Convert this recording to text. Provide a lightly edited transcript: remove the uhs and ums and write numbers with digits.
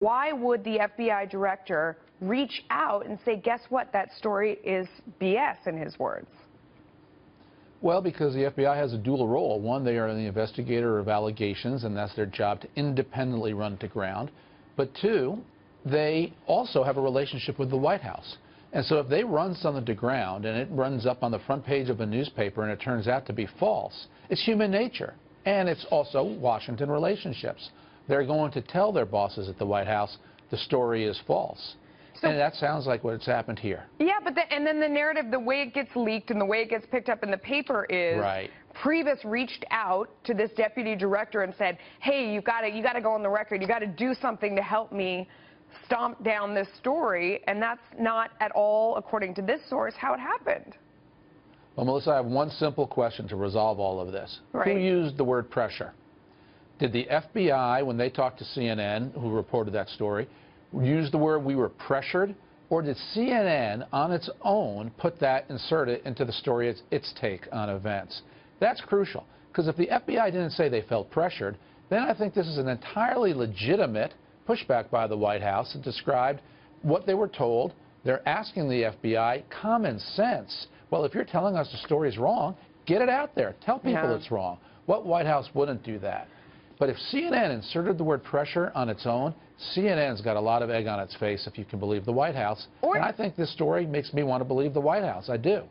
Why would the FBI director reach out and say, guess what, that story is BS, in his words? Well, because the FBI has a dual role. One, they are the investigator of allegations, and that's their job to independently run to ground. But two, they also have a relationship with the White House. And so if they run something to ground and it runs up on the front page of a newspaper and it turns out to be false, it's human nature. And it's also Washington relationships. They're going to tell their bosses at the White House the story is false. And that sounds like what's happened here. Yeah, but and then the narrative, the way it gets leaked and the way it gets picked up in the paper is right. Priebus reached out to this deputy director and said, hey, you got to go on the record. You got to do something to help me stomp down this story. And that's not at all, according to this source, how it happened. Well, Melissa, I have one simple question to resolve all of this. Right. Who used the word pressure? Did the FBI, when they talked to CNN, who reported that story, use the word we were pressured? Or did CNN on its own insert it into the story, its take on events? That's crucial, because if the FBI didn't say they felt pressured, then I think this is an entirely legitimate pushback by the White House that described what they were told. They're asking the FBI common sense. Well, if you're telling us the story is wrong, get it out there. Tell people it's wrong. What White House wouldn't do that? But if CNN inserted the word pressure on its own, CNN's got a lot of egg on its face, if you can believe the White House. And I think this story makes me want to believe the White House. I do.